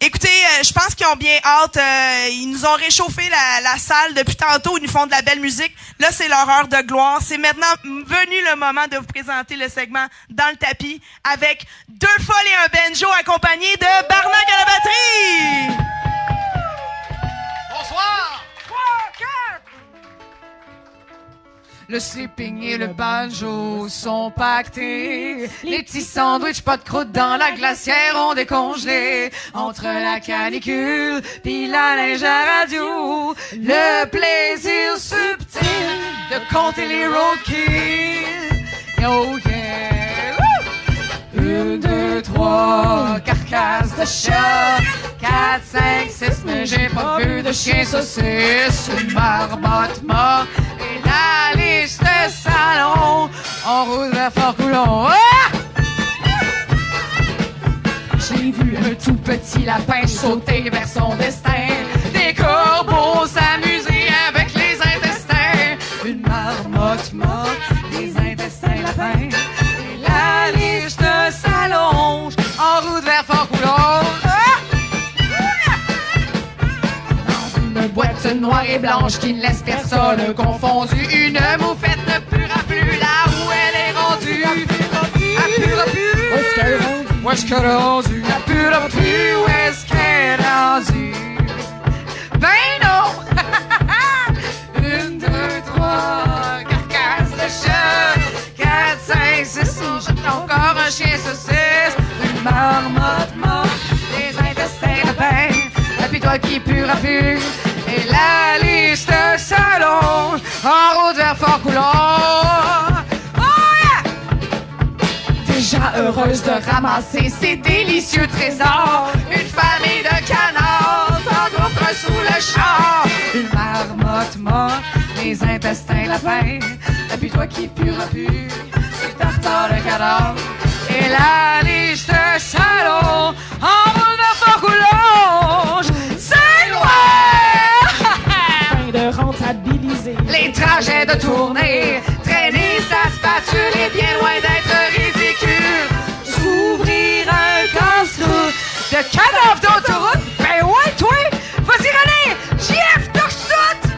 Écoutez, je pense qu'ils ont bien hâte. Ils nous ont réchauffé la salle depuis tantôt. Ils nous font de la belle musique. Là, c'est leur heure de gloire. C'est maintenant venu le moment de vous présenter le segment Dans le tapis avec deux folles et un banjo accompagnés de Barnac à la batterie. Bonsoir! 3, 4! Le sleeping et le banjo sont pactés. Les petits sandwichs, pas de croûte dans la glacière ont décongelé. Entre la canicule pis la neige à radio, le plaisir subtil de compter les roadkills. Oh yeah! Woo! 1, 2, 3, carcasse de chat. 4, 5, 6, mais j'ai pas vu de chien saucisse. Une marmotte morte et la liste salon. En route vers Fort-Coulon. Ah! J'ai vu un tout petit lapin sauter vers son destin. Des corbeaux s'amuser avec les intestins. Une marmotte morte, des intestins lapins. Et la liste s'allonge. En route vers Fort-Coulon. Une boîte noire et blanche qui ne laisse personne confondu. Une moufette ne purera plus là où elle est rendue. Elle purera plus. Où est-ce qu'elle est rendue? Où est-ce qu'elle est rendue? Elle purera plus. Où est-ce qu'elle est rendue? Ben non! 1, 2, 3, carcasse de chat. 4, 5, 6, jette encore un chien saucisse. Une marmotte morte, des intestins de pain. Et puis toi qui purera plus. Et la liste s'allonge en route vers Fort-Coulon. Oh yeah! Déjà heureuse de ramasser ces délicieux trésors. Une famille de canards s'engouffre sous le char. Une marmotte morte, les intestins lapins. Et puis toi qui purera plus, du tartare de canard. Et la liste s'allonge en route vers Fort-Coulon. C'est loin! De rentabiliser les trajets de tournée, traîner sa spatule est bien loin d'être ridicule. S'ouvrir un casse-route de cadavres d'autoroute, ben ouais toi, vas-y René, JF touche tout.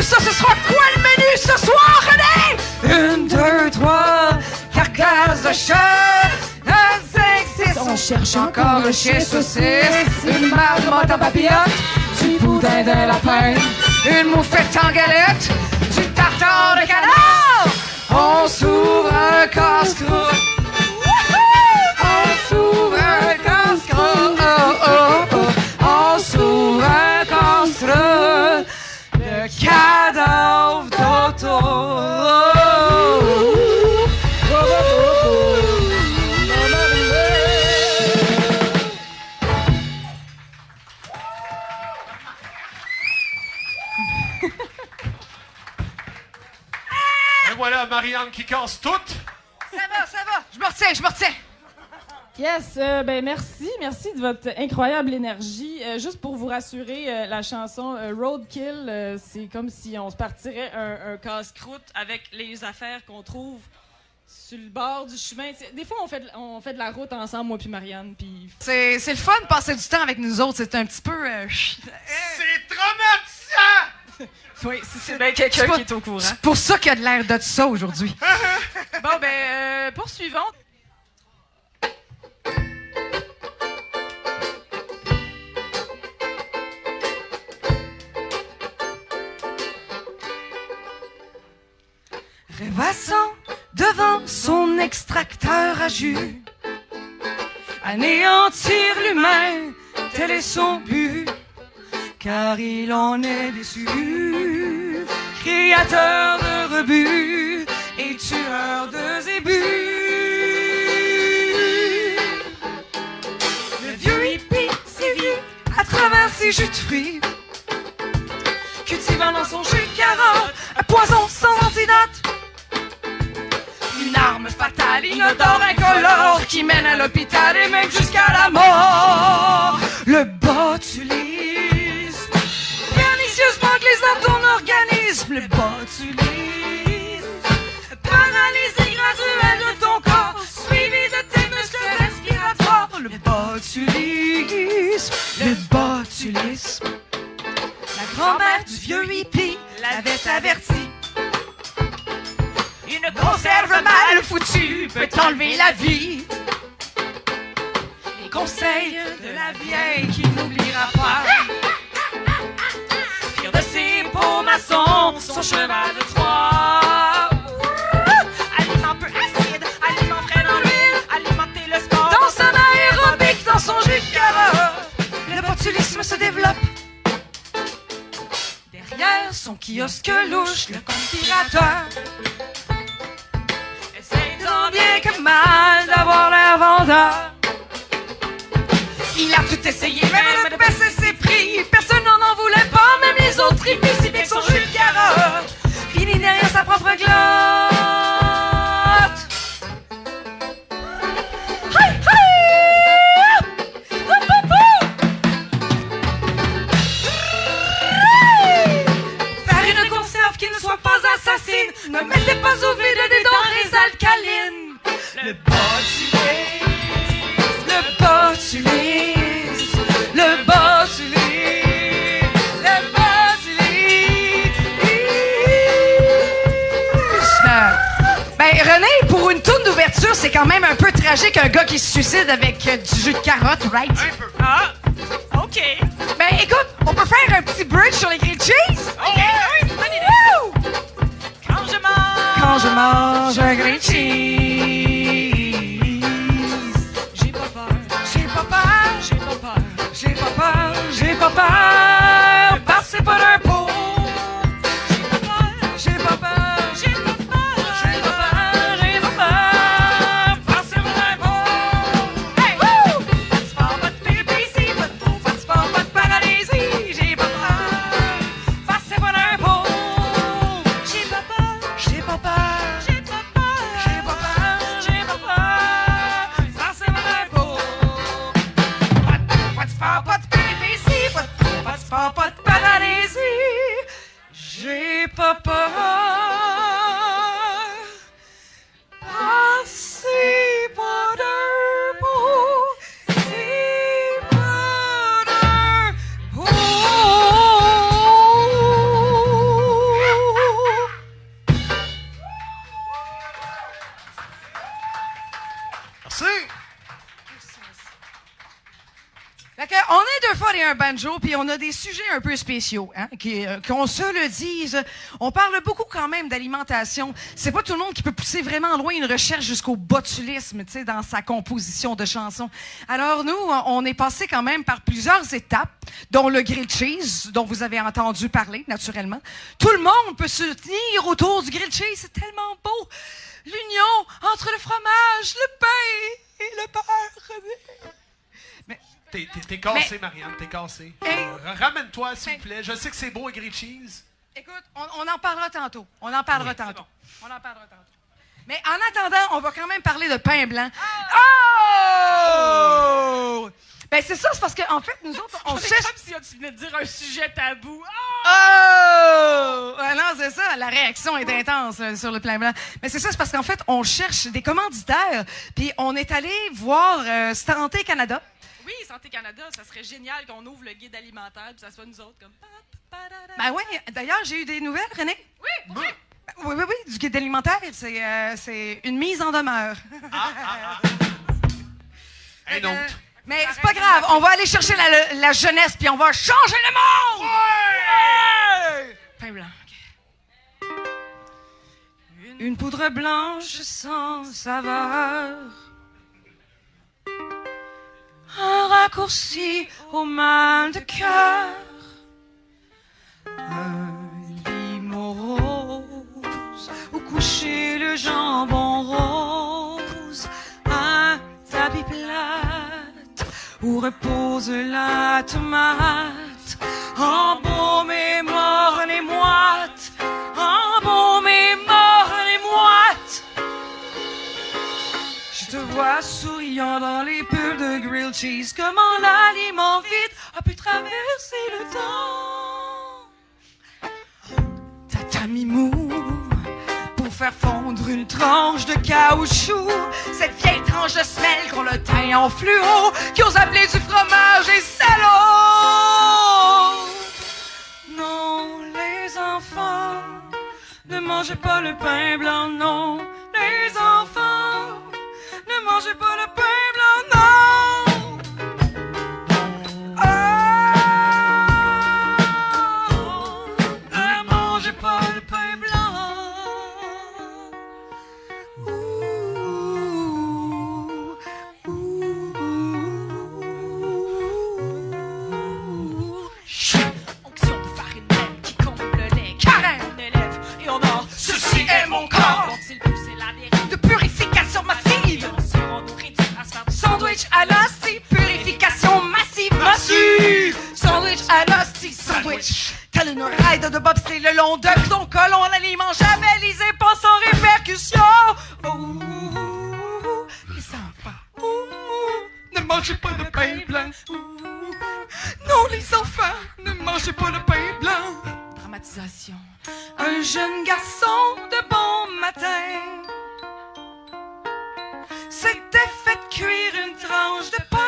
Ce sera quoi le menu ce soir, René? 1, 2, 3, carcasse de chat. 1, 5, 6, on cherche encore un chien saucisse. Une marmotte en papillote, du boudin de lapin. Une moufette en galette, du tartare de canard. On s'ouvre un casse-croûte. On s'ouvre un casse-croûte. Oh, oh, oh. On s'ouvre un casse-croûte. Le cadavre d'auto. Et voilà Marianne qui casse tout. Ça va. Je me retiens. Yes, ben merci de votre incroyable énergie. Juste pour vous rassurer, la chanson Roadkill, c'est comme si on se partirait un casse-croûte avec les affaires qu'on trouve sur le bord du chemin. Des fois, on fait de la route ensemble, moi puis Marianne. Puis C'est le fun de passer du temps avec nous autres. C'est un petit peu... C'est traumatisant! oui, c'est bien quelqu'un qui est au courant. C'est pour ça qu'il y a de l'air de ça aujourd'hui. Bon, ben, poursuivons. Rêvassant devant son extracteur à jus, anéantir l'humain, tel est son but, car il en est déçu, créateur de rebut et tueur de zébus. Le vieux hippie s'est vu à travers ses jus de fruits, cultivant dans son jus de carotte un poison sans antidote. Une arme fatale, inodore, incolore, qui mène à l'hôpital et même jusqu'à la mort. botulisme, le botulisme. La grand-mère du vieux hippie l'avait averti. Une conserve mal foutue peut enlever la vie. Les conseils de la vieille qui n'oubliera pas. Firent de ses beaux maçons son cheval de Troie. Aliment peu acide, aliment frais dans l'huile, alimenter le sport dans son aérobic, dans son jus de carotte. Le botulisme se développe. Derrière son kiosque louche, le conspirateur essaye tant bien que mal d'avoir l'air vendeur. Il a tout essayé, même de baisser ses prix. Personne n'en voulait pas, même les autres hippies, si bien que son jus de carotte finit derrière sa propre glotte. Hi, hi! Faire une conserve qui ne soit pas assassine, ne mettez pas au vide des denrées alcalines. Le botulisme, le botulisme, le botulisme, le botulisme. Ben, René, pour une toune d'ouverture, c'est quand même un peu tragique un gars qui se suicide avec du jus de carotte, right? Un peu. Ah, OK. Ben, écoute, on peut faire un petit bridge sur les grilled cheese? OK. Oui, c'est une bonne idée. Quand je mange un grilled cheese, j'ai pas peur, j'ai pas peur, j'ai pas peur, j'ai pas peur, j'ai pas peur, parce que c'est pas d'un pot. J'ai pas peur, j'ai pas peur, j'ai pas peur, j'ai pas peur, parce que c'est pas d'un pot. Hey! Woo! Pas de sport, pas de péripéties, pas de peau, pas de sport, pas de paralysie. J'ai pas peur, parce que c'est pas d'un pot. J'ai pas peur, j'ai pas peur, j'ai pas peur, j'ai pas peur, j'ai pas peur, parce que c'est pas d'un pot. Pas de sport, pas de péripéties, pas de peau, pas de sport, pas de paralysie. J'ai pas peur. Ah, c'est pas d'un pot, c'est pas d'un pot. Merci. Fait que, on est deux fois et un banjo, puis on a des sujets un peu spéciaux, hein, qu'on se le dise. On parle beaucoup quand même d'alimentation. C'est pas tout le monde qui peut pousser vraiment loin une recherche jusqu'au botulisme, tu sais, dans sa composition de chansons. Alors nous, on est passé quand même par plusieurs étapes, dont le grilled cheese, dont vous avez entendu parler, naturellement. Tout le monde peut se tenir autour du grilled cheese, c'est tellement beau. L'union entre le fromage, le pain et le beurre. T'es cassé, Marianne, t'es cassé. Hey. Ramène-toi, s'il vous plaît. Je sais que c'est beau, un grilled cheese. Écoute, on en parlera tantôt. On en parlera Oui, tantôt. bon. On en parlera tantôt. Mais en attendant, on va quand même parler de pain blanc. Oh! Ben c'est ça, c'est parce qu'en fait, nous autres, on cherche... comme si tu venais de dire un sujet tabou. Oh! Ah non, c'est ça, la réaction est intense sur le pain blanc. Mais c'est ça, c'est parce qu'en fait, on cherche des commanditaires. Puis on est allé voir Santé Canada. Oui, Santé Canada, ça serait génial qu'on ouvre le guide alimentaire puis ça soit nous autres comme... Ben oui, d'ailleurs, j'ai eu des nouvelles, René. Oui, pour vrai. Oui, du guide alimentaire. C'est une mise en demeure. Un autre. Mais c'est pas grave, on va aller chercher la jeunesse puis on va changer le monde! Ouais! Pain blanc. OK. Une poudre blanche sans saveur. Un raccourci au mal de cœur. Un lit morose où coucher le jambon rose. Un tapis plate où repose la tomate. Embaume et mort les moites. Embaume et mort les moites. Je te vois souriant dans les bulles de grilled cheese. Comment l'aliment vide a pu traverser le temps. Tatami mou pour faire fondre une tranche de caoutchouc. Cette vieille tranche de semelle qu'on le teint en fluo, qui ose appeler du fromage et salaud. Non, les enfants, ne mangez pas le pain blanc, non. Les enfants, ne mangez pas le pain blanc, non. À l'hostie, purification massive, massive. Sandwich à l'hostie, sandwich. Tel une ride de bobsleigh le long de ton colon, l'aliment javelisé, pas sans répercussion. Les enfants, ne mangez pas de pain blanc. Non, les enfants, ne mangez pas de pain blanc. Dramatisation. Un jeune garçon de bon matin s'était fait cuire une tranche de pain.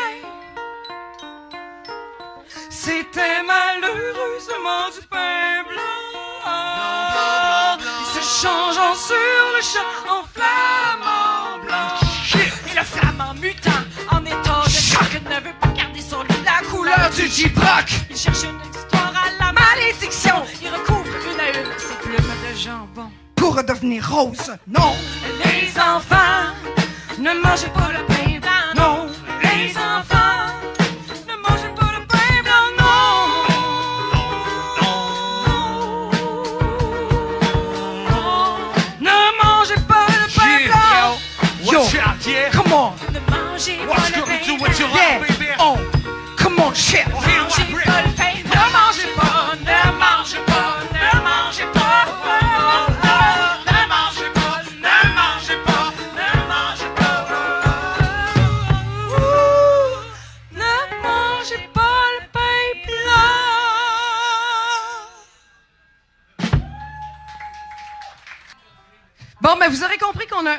C'était malheureusement du pain blanc. Il se changeant sur le champ en flamant blanc. Et le flamand mutant, en état de choc, ne veut pas garder sur lui la couleur du J-Proc. Il cherche une histoire à la malédiction. Il recouvre une à une ses plumes de jambon pour redevenir rose. Non, les enfants, ne mangez pas le pain blanc, non. Les enfants, ne mangez pas le pain blanc, non. Ne mangez pas le pain blanc. Yo, come on. Ne mangez pas le pain blanc. Yeah, oh, come on, shit. Ne mangez pas le pain blanc. Ne mangez pas, ne mangez pas, ne mangez pas. Bon, mais vous aurez compris qu'on a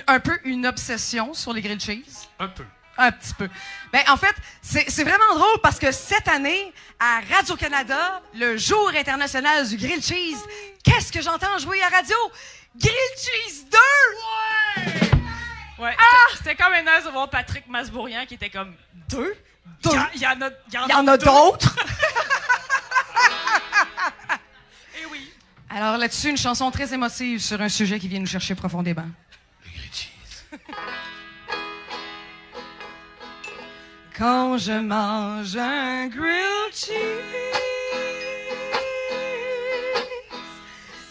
un peu une obsession sur les grilled cheese. Un peu. Un petit peu. Ben, en fait, c'est vraiment drôle parce que cette année, à Radio-Canada, le jour international du grilled cheese, qu'est-ce que j'entends jouer à radio? Grilled cheese 2! Ouais! Ouais, c'était comme un aise de voir Patrick Masbourian qui était comme 2? Il y en a d'autres? Eh oui. Alors là-dessus, une chanson très émotive sur un sujet qui vient nous chercher profondément. Le grilled cheese. Quand je mange un grilled cheese,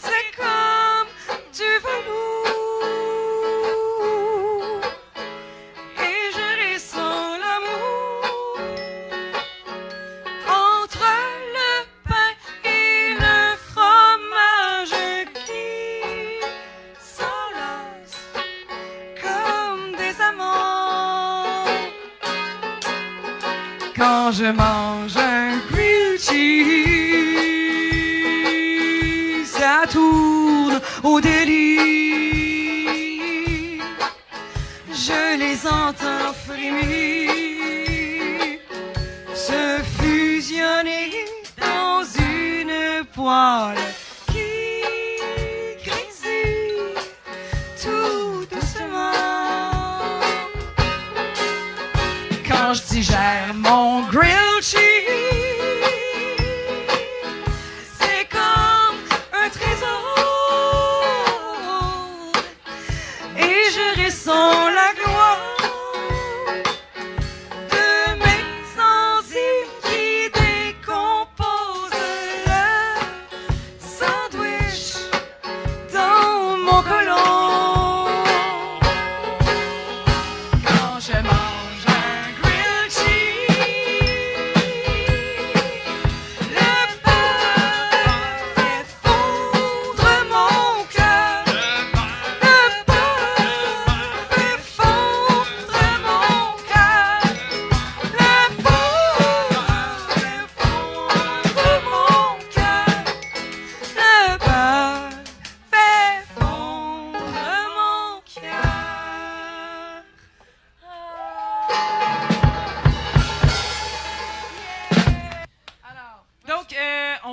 c'est comme du velours et je ressens l'amour entre le pain et le fromage qui s'enlace comme des amants. Quand je mange un grilled cheese, ça tourne au délit. Je les entends frémir, se fusionner dans une poêle qui grésille tout doucement. Quand je digère mon grilled cheese, c'est comme un trésor et je ressens la gloire de mes enzymes qui décomposent le sandwich dans mon côlon. Quand je mange un grilled cheese,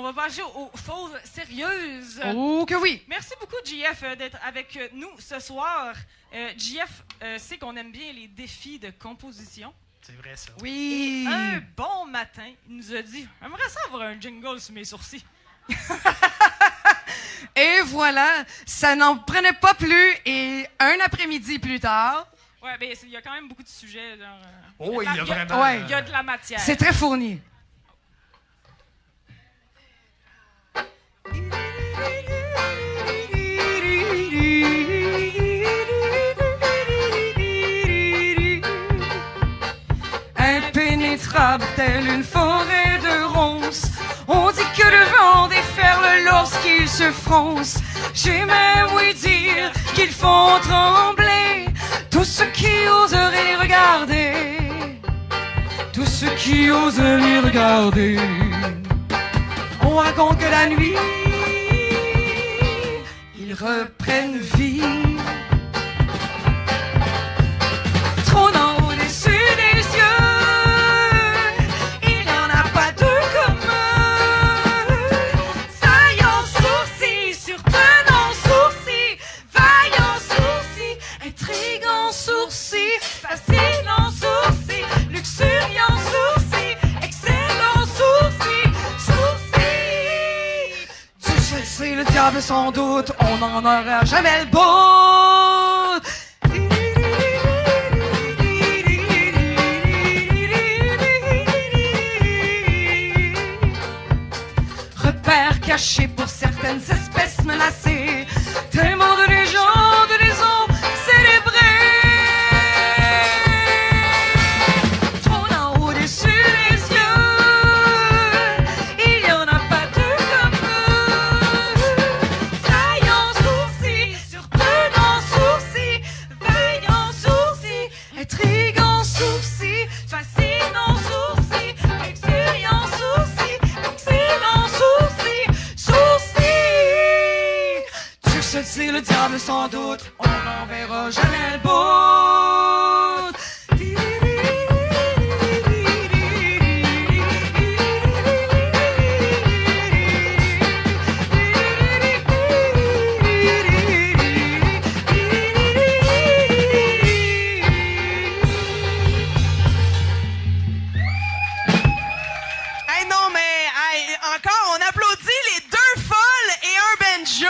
on va passer aux choses sérieuses. Oh que oui! Merci beaucoup, JF, d'être avec nous ce soir. JF sait qu'on aime bien les défis de composition. C'est vrai, ça. Oui! Et un bon matin, il nous a dit « J'aimerais ça avoir un jingle sur mes sourcils. » Et voilà, ça n'en prenait pas plus. Et un après-midi plus tard, Ouais, ben il y a quand même beaucoup de sujets. Genre, Oh, il y a vraiment... Ouais. il y a de la matière. c'est très fourni. Impénétrable telle une forêt de ronces, on dit que le vent déferle lorsqu'il se fronce. J'ai même ouï dire qu'ils font trembler tous ceux qui oseraient les regarder, tous ceux qui osent les regarder. On raconte que la nuit, ils reprennent vie. Trônant au-dessus des cieux, il n'y en a pas deux comme eux. Saillant sourcils, surprenant sourcils, vaillant sourcils, intrigant sourcils, fascinant sourcils, luxuriant sourcils, excellent sourcils, sourcils. Tu sais, c'est le diable sans doute, on n'en aura jamais le bout. Repères cachés pour certaines espèces menacées, tellement de légendes les ont célébrées. Trônant au-dessus des cieux, il n'y en a pas deux comme eux. Saillant sourcils, surprenant sourcils, vaillant sourcils, intrigant sourcils, fascinant sourcils, luxuriant sourcils, excellent sourcils, sourcils. Tu sais, c'est le diable sans doute, on n'en verra jamais le bout. Hey, non, mais hey, encore, on applaudit les deux folles et un banjo.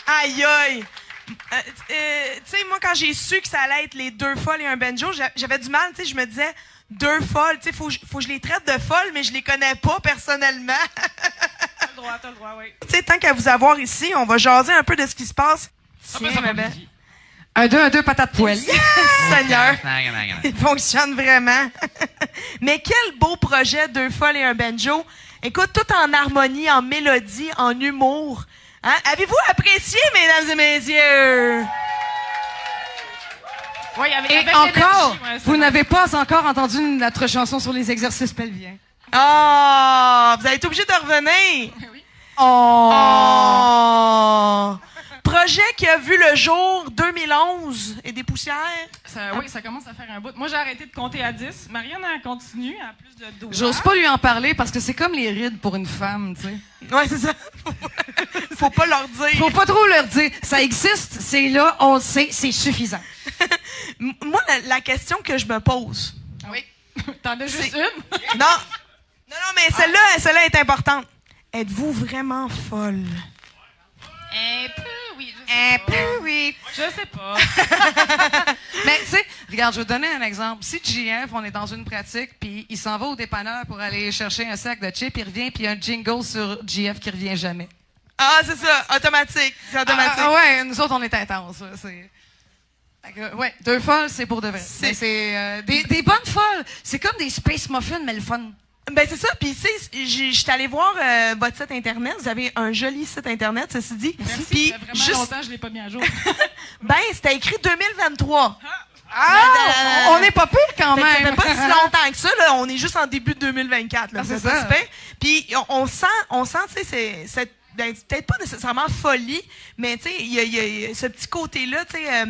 Aïe, aïe. Tu sais, moi, quand j'ai su que ça allait être les deux folles et un banjo, j'avais du mal, tu sais, je me disais, deux folles, tu sais, faut que je les traite de folles, mais je les connais pas personnellement. T'as le droit, oui. Tu sais, tant qu'à vous avoir ici, on va jaser un peu de ce qui se passe. Tiens, ça va bébé. bien. Un deux patates poêles. Seigneur, il fonctionne vraiment. Mais quel beau projet, deux folles et un banjo. Écoute, tout en harmonie, en mélodie, en humour. Hein? Avez-vous apprécié, mesdames et messieurs? Oui, avec, Et avec encore, l'énergie, ouais, vous n'avez pas encore entendu notre chanson sur les exercices pelviens. Oh, vous allez être obligé de revenir. Oui. Oh. Projet qui a vu le jour 2011 et des poussières. Oui, ça commence à faire un bout. Moi, j'ai arrêté de compter à 10. Marianne, elle continue à plus de 12 J'ose pas lui en parler parce que c'est comme les rides pour une femme, tu sais. Ouais, c'est ça. Faut pas leur dire. Faut pas trop leur dire. Ça existe, c'est là, on le sait, c'est suffisant. Moi, la question que je me pose. Oui. T'en as juste une? Non, mais celle-là est importante. Êtes-vous vraiment folle? Un peu, oui. Oui. Je sais pas. Mais tu sais, regarde, je vais te donner un exemple. Si JF, on est dans une pratique, puis il s'en va au dépanneur pour aller chercher un sac de chips, il revient, puis il y a un jingle sur JF qui revient jamais. Ah, c'est ça, automatique. C'est automatique. Ouais, nous autres, on est intenses. Ouais, deux folles, c'est pour de vrai. C'est- C'est des bonnes folles. C'est comme des space muffins, mais le fun. Ben, c'est ça. Puis, tu sais, j'étais allée voir votre site Internet. Vous avez un joli site Internet, ceci dit. Merci. Puis, Ça fait vraiment longtemps que je l'ai pas mis à jour. ben, c'était écrit 2023. On n'est pas pire quand Fait que ça même. fait pas si longtemps que ça, là. On est juste en début de 2024, là. Ah, c'est pas ça. si pire. Puis, on sent, tu sais, cette ben, peut-être pas nécessairement folie, mais tu sais, il y a ce petit côté-là, tu sais,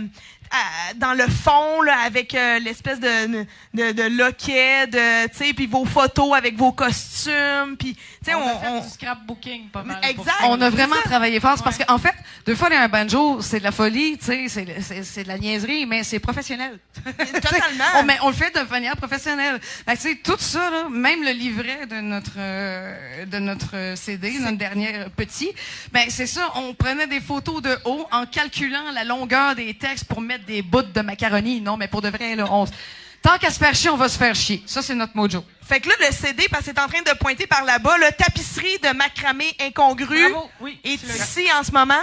dans le fond, là, avec l'espèce de loquet, tu sais, puis vos photos avec vos costumes, puis, tu sais, On a fait du scrapbooking pas mal. Exact. On a vraiment C'est ça. travaillé fort. C'est parce qu'en fait, deux fois un banjo, c'est de la folie, tu sais, c'est de la niaiserie, mais c'est professionnel. Totalement. On le fait de manière professionnelle. Fait que, tu sais, tout ça, là, même le livret de notre CD, notre dernier petit, ben c'est ça. On prenait des photos de haut en calculant la longueur des textes pour mettre des bouts de macaroni. Non, mais pour de vrai, là, tant qu'à se faire chier, on va se faire chier. Ça, c'est notre mojo. Fait que là, le CD, parce que c'est en train de pointer par là-bas, le tapisserie de macramé incongru Bravo. Oui, est tu l'as. ici en ce moment.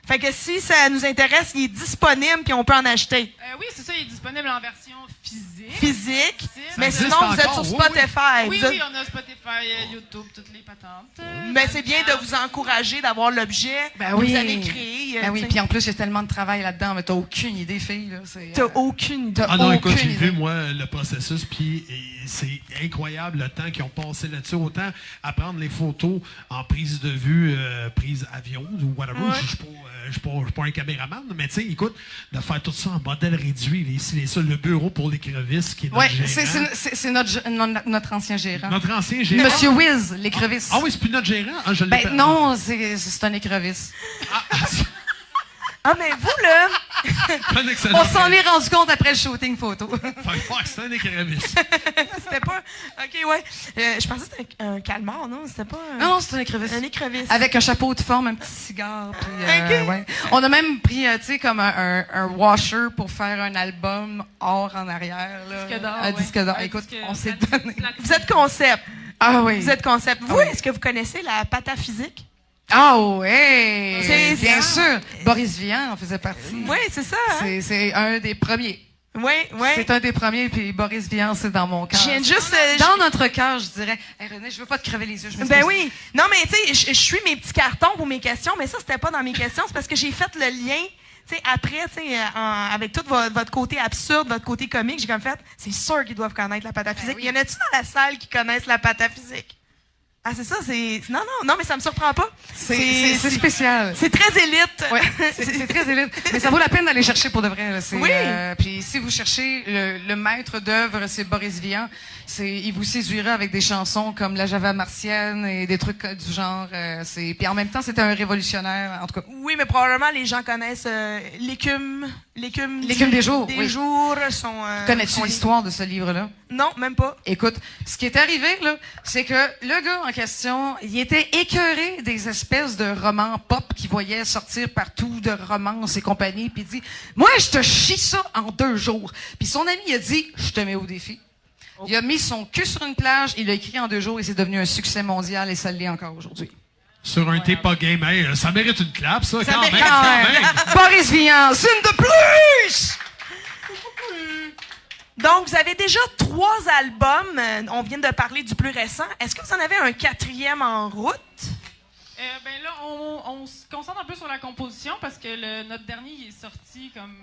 Fait que si ça nous intéresse, il est disponible puis on peut en acheter. Oui, c'est ça, il est disponible en version physique. Physique. Mais existe sinon, vous êtes encore, sur oui, Spotify. Oui, Vous êtes- oui, on a Spotify, YouTube, toutes les patentes. Mais c'est bien de vous encourager d'avoir l'objet Ben que oui. vous avez créé. Ben oui, tu sais. puis en plus, il y a tellement de travail là-dedans, mais t'as aucune idée, fille. Là. T'as aucune idée. T'as Ah non, écoute, aucune j'ai idée. vu, moi, le processus, puis c'est incroyable le temps qu'ils ont passé là-dessus. Autant à prendre les photos en prise de vue, prise avion ou whatever. Ouais. Je suis pas un caméraman, mais tu sais, écoute, de faire tout ça en modèle réduit, le bureau pour l'écrevisse qui est notre Ouais, gérant. c'est notre ancien gérant. Notre ancien gérant. Monsieur Wiz, l'écrevisse. Ah oui, c'est plus notre gérant? Ah, je l'ai Ben perdu. non, c'est un écrevisse. Ah, mais vous, là, Un excellent On s'en est rendu compte après le shooting photo. Fait que c'est un écrevisse. c'était pas... OK, ouais. Je pensais que c'était un calmar, non? C'était pas Non, c'est un écrevisse. un écrevisse. Avec un chapeau de forme, un petit cigare. Puis, Ok. ouais. On a même pris, tu sais, comme un washer pour faire un album or en arrière. Là. Disque d'or, Un ouais. disque d'or. Un Écoute, disque on s'est platine. donné. Vous êtes concept. Ah oui. Vous êtes concept. Vous, oui. est-ce que vous connaissez la pataphysique? Ah oui. C'est Bien ça. sûr. Boris Vian en faisait partie. Oui, c'est ça. Hein? C'est un des premiers. Oui, oui. C'est un des premiers, puis Boris Vian, c'est dans mon cœur. Je viens de juste... Dans notre cœur, je dirais, hey, René, je veux pas te crever les yeux. Je Ben m'excuse. oui. Non, mais tu sais, je suis mes petits cartons pour mes questions, mais ça, c'était pas dans mes questions. C'est parce que j'ai fait le lien, tu sais, après, tu sais, avec tout votre côté absurde, votre côté comique, j'ai comme fait, c'est sûr qu'ils doivent connaître la pataphysique. Ben oui. Y en a-tu dans la salle qui connaissent la pataphysique? Ah, c'est ça, c'est... Non, mais ça me surprend pas. C'est spécial. C'est très élite. Ouais, c'est très élite. Mais ça vaut la peine d'aller chercher pour de vrai. Là. Oui. Puis si vous cherchez le maître d'œuvre, c'est Boris Vian. Il vous séduira avec des chansons comme La Java martienne et des trucs du genre. Puis en même temps, c'était un révolutionnaire. En tout cas, Oui, mais probablement les gens connaissent l'écume L'écume des jours, Des oui. jours sont. connais-tu sont- l'histoire de ce livre-là? Non, même pas. Écoute, ce qui est arrivé, là, c'est que le gars en question, il était écœuré des espèces de romans pop qu'il voyait sortir partout, de romances et compagnie, puis il dit, moi, je te chie ça en 2 jours. Puis son ami, il a dit, je te mets au défi. Il a mis son cul sur une plage, il l'a écrit en 2 jours et c'est devenu un succès mondial et ça l'est encore aujourd'hui. Sur un T'es pas game, hey, ça mérite une clap, ça, quand mérite même. quand Quand même. Boris Vian, une de plus! Donc, vous avez déjà 3 albums. On vient de parler du plus récent. Est-ce que vous en avez un 4e en route? Ben là, on se concentre un peu sur la composition parce que notre dernier il est sorti comme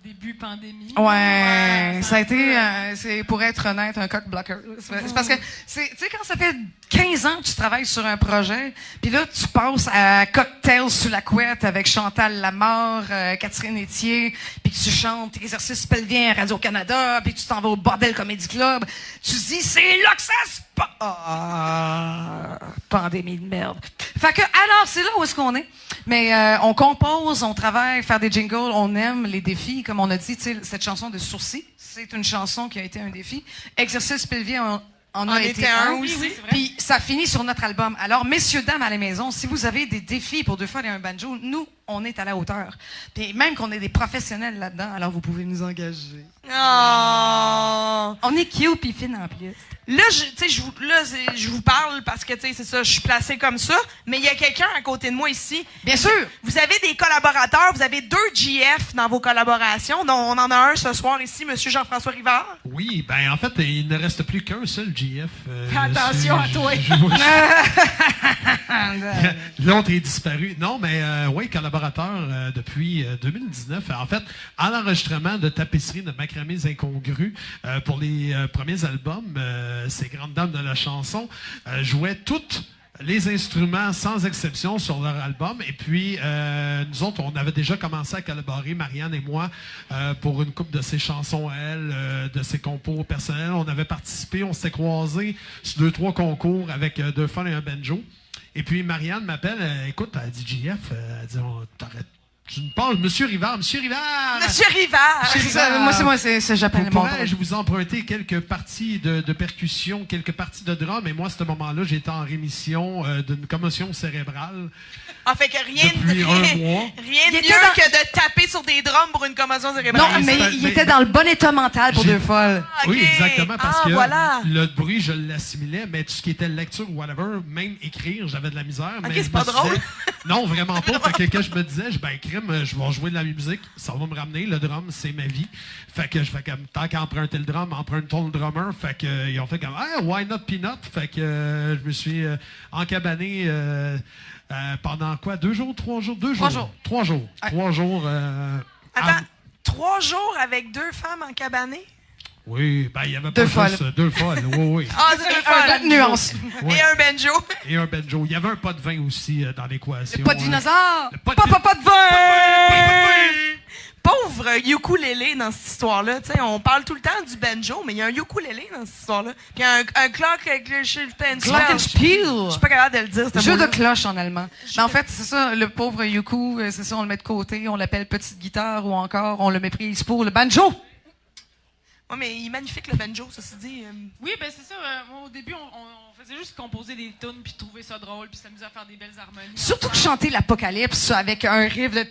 début pandémie. Ouais, ça a un peu, été, c'est pour être honnête, un cock blocker. C'est parce que, tu sais, quand ça fait 15 ans que tu travailles sur un projet, puis là, tu passes à Cocktail sous la couette avec Chantal Lamarre, Catherine Etier, puis que tu chantes exercices pelviens à Radio-Canada, puis tu t'en vas au Bordel Comedy Club, tu te dis, c'est là que ça se passe! Ah, pandémie de merde. Fait que, alors, c'est là où est-ce qu'on est. Mais on compose, on travaille, faire des jingles, on aime les défis. Comme on a dit, tu sais, cette chanson de Sourcils, c'est une chanson qui a été un défi. Exercice pelvien en a été un. aussi. Oui, c'est vrai. Puis ça finit sur notre album. Alors, messieurs, dames à la maison, si vous avez des défis pour 2 fois aller un banjo, nous, on est à la hauteur. Puis même qu'on est des professionnels là-dedans, alors vous pouvez nous engager. Oh! On est cute puis fine en plus. Là, je vous parle parce que, tu sais, c'est ça, je suis placée comme ça, mais il y a quelqu'un à côté de moi ici. Bien sûr! Vous avez des collaborateurs, vous avez 2 GF dans vos collaborations, dont on en a un ce soir ici, Monsieur Jean-François Rivard. Oui, ben en fait, il ne reste plus qu'un seul GF. Fais attention à toi. L'autre est disparu. Non, mais oui, collaborateur depuis 2019. En fait, à l'enregistrement de Tapisserie de macramés incongrus pour les premiers albums, ces grandes dames de la chanson jouaient toutes les instruments sans exception sur leur album. Et puis, nous autres, on avait déjà commencé à collaborer, Marianne et moi, pour une couple de ses chansons à elle, de ses compos personnels. On avait participé, on s'était croisés sur 2-3 concours avec 2 fun et un banjo. Et puis, Marianne m'appelle, écoute, elle dit JF, elle dit, t'arrêtes. Tu me parles, Monsieur Rivard, Monsieur Rivard! Monsieur Rivard! C'est ça, moi, c'est j'appelle mon Pourrais-je vous emprunter quelques parties de percussion, quelques parties de drum? Et moi, à ce moment-là, j'étais en rémission d'une commotion cérébrale. Ah, fait que rien Depuis un mois. rien de mieux que de taper sur des drums pour une commotion cérébrale. Non, mais il était dans le bon état mental pour J'ai- 2 folles. Ah, ok. Oui, exactement, parce que voilà. le bruit, je l'assimilais, mais tout ce qui était lecture ou whatever, même écrire, j'avais de la misère. Ok, mais c'est je pas me drôle. disais- non, vraiment pas. Fait que quand je me disais, ben, crime, je vais jouer de la musique, ça va me ramener. Le drum, c'est ma vie. Fait que je fais comme, tant qu'à emprunter le drum, emprunte-t-on le drummer. Fait que, ils ont fait comme, ah, why not peanut? Fait que je me suis encabané pendant quoi? 2 jours, 3 jours? 2 jours. 3 jours. 3 jours. 3 jours. Attends, 3 jours avec 2 femmes encabanées? Oui, ben, il y avait 2 pas folles. juste 2 folles. Oui, oui. Ah, c'est 2 folles. Nuance. Ouais. Et un banjo. Et un banjo. Il y avait un pot de vin aussi dans l'équation. Pas de dinosaure. Le pot de- Pas de vin. Pauvre ukulélé dans cette histoire-là. Tu sais, on parle tout le temps du banjo, mais il y a un ukulélé dans cette histoire-là. Puis il y a un clock avec le Glockenspiel. Je suis pas capable de le dire, ce Jeu de mot-là. cloche en allemand. Mais en fait, c'est ça, le pauvre Yuku, c'est ça, on le met de côté, on l'appelle petite guitare ou encore on le méprise pour le banjo. Ouais, mais il est magnifique, le banjo, ceci dit. Oui, ben c'est ça. Moi, au début, on faisait juste composer des tunes puis trouver ça drôle puis s'amuser à faire des belles harmonies. Surtout que chanter l'apocalypse avec un riff de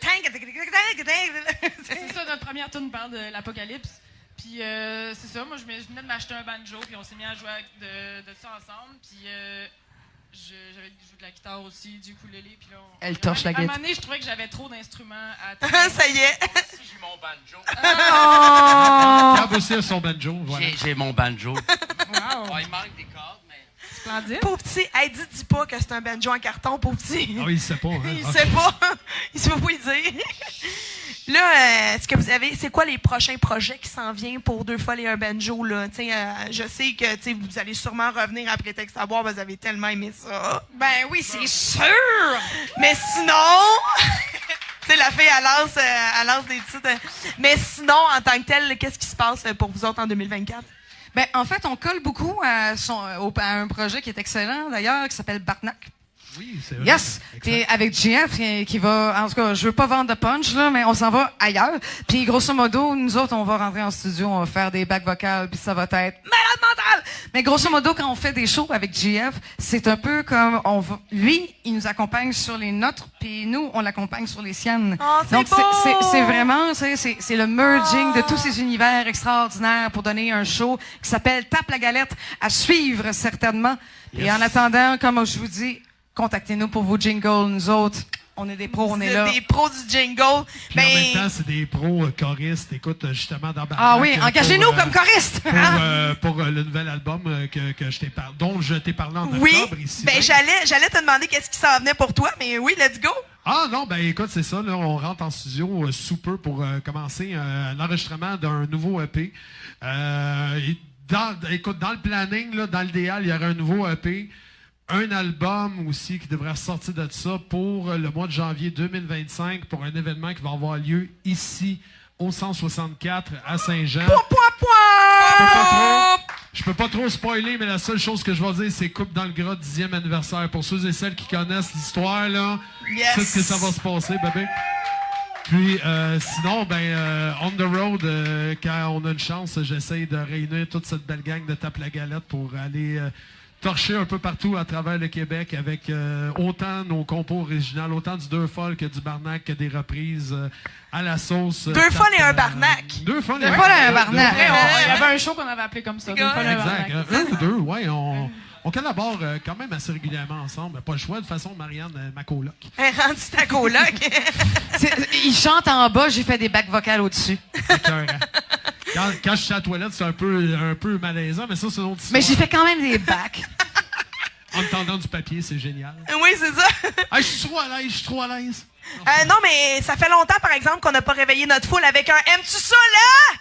C'est ça, notre première tune parle de l'apocalypse. Puis c'est ça, moi je venais de m'acheter un banjo puis on s'est mis à jouer de ça ensemble. Puis j'avais joué de la guitare aussi, du ukulélé. Puis là, Elle torche la À un guitare. moment donné, je trouvais que j'avais trop d'instruments à Ça y est. Si j'ai mon banjo. Oh! Gab aussi a son banjo. Voilà. J'ai mon banjo. Wow! Oh, il manque des cordes, mais. Splendide. Pauvre petit. Hey, dis pas que c'est un banjo en carton, pauvre petit. Ah oui, il sait pas. Hein? Il Ok. sait pas. Il sait pas quoi y dire. Là, est-ce que vous avez. C'est quoi les prochains projets qui s'en viennent pour 2 folles et un banjo, là? Tu sais, je sais que tu sais, vous allez sûrement revenir à Prétexte à boire, vous avez tellement aimé ça. Ben oui, c'est sûr! Mais sinon. Tu sais, la fille, elle lance des titres. Mais sinon, en tant que tel, qu'est-ce qui se passe pour vous autres en 2024? Ben, en fait, on colle beaucoup à un projet qui est excellent, d'ailleurs, qui s'appelle Barnac. Oui, c'est vrai. Yes! Puis avec GF qui va, en tout cas, je veux pas vendre de punch, là, mais on s'en va ailleurs. Puis grosso modo, nous autres, on va rentrer en studio, on va faire des bacs vocales, puis ça va être malade mental! Mais grosso modo, quand on fait des shows avec GF, c'est un peu comme, lui, il nous accompagne sur les nôtres, puis nous, on l'accompagne sur les siennes. Oh, c'est Donc, beau! c'est vraiment, c'est le merging de tous ces univers extraordinaires pour donner un show qui s'appelle Tape la galette, à suivre certainement. Et en attendant, comme je vous dis, contactez-nous pour vos jingles, nous autres. On est des pros, on est là. Des pros du jingle. Puis en même temps, c'est des pros choristes. Écoute, justement, dans Barnac, Ah oui, pour, engagez-nous comme choristes! Pour le nouvel album que je t'ai parlé, dont je t'ai parlé en Oui, octobre ici. ben j'allais te demander qu'est-ce qui s'en venait pour toi, mais oui, let's go. Ah non, ben écoute, c'est ça. Là, on rentre en studio sous peu pour commencer l'enregistrement d'un nouveau EP. Écoute, dans le planning, là, dans l'idéal, il y aurait un nouveau EP. Un album aussi qui devrait sortir de ça pour le mois de janvier 2025 pour un événement qui va avoir lieu ici au 164 à Saint-Jean. Je peux pas trop spoiler, mais la seule chose que je vais dire, c'est Coupe dans le gras 10e anniversaire. Pour ceux et celles qui connaissent l'histoire, là, Yes. c'est ce que ça va se passer, bébé. Puis sinon, on the road, quand on a une chance, j'essaye de réunir toute cette belle gang de Tape la galette pour aller torcher un peu partout à travers le Québec avec autant nos compos originales, autant du 2 folles que du Barnac, que des reprises à la sauce. 2 folles et un Barnac. 2 folles et Deux folles et un Barnac. Après, il y avait un show qu'on avait appelé comme ça. Deux fois le Exact. Barnac. Un ou deux, ouais. On collabore quand même assez régulièrement ensemble. Pas le choix, de toute façon, Marianne, ma coloc. Rendu ta coloc. Il chante en bas, j'ai fait des bacs vocales au-dessus. Écœurant. Quand je suis à la toilette, c'est un peu malaisant, mais ça, c'est une autre histoire. Mais j'ai fait quand même des bacs. En tendant du papier, c'est génial. Oui, c'est ça. Ah, je suis trop à l'aise. Non, mais ça fait longtemps, par exemple, qu'on n'a pas réveillé notre foule avec un « Aimes-tu ça, là? »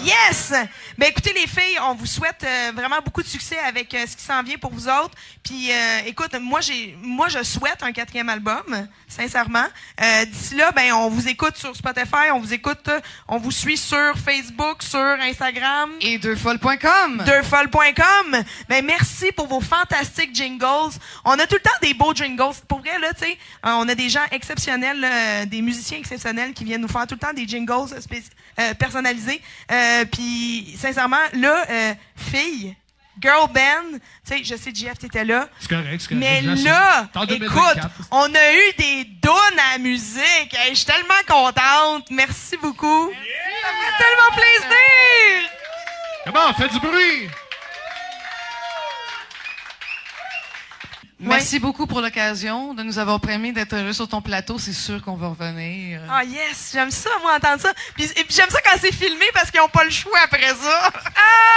Yes! Ben écoutez les filles, on vous souhaite vraiment beaucoup de succès avec ce qui s'en vient pour vous autres. Puis écoute, moi je souhaite un 4e album, sincèrement. D'ici là, ben on vous écoute sur Spotify, on vous suit sur Facebook, sur Instagram. Et deuxfolles.com. Deuxfolles.com. Ben merci pour vos fantastiques jingles. On a tout le temps des beaux jingles. Pour vrai là, tu sais, on a des gens exceptionnels, des musiciens exceptionnels qui viennent nous faire tout le temps des jingles personnalisés. Puis sincèrement, là, filles, girl band, tu sais, je sais, JF, t'étais là. C'est correct, c'est correct. Mais je là, l'assume. En écoute, 2024. on a eu des dounes à la musique. Hey, je suis tellement contente. Merci beaucoup. Ça fait tellement plaisir. Comment? Fais du bruit! Merci beaucoup pour l'occasion de nous avoir permis d'être heureux sur ton plateau. C'est sûr qu'on va revenir. Ah yes, j'aime ça, moi, entendre ça. Puis j'aime ça quand c'est filmé parce qu'ils n'ont pas le choix après ça. Ah!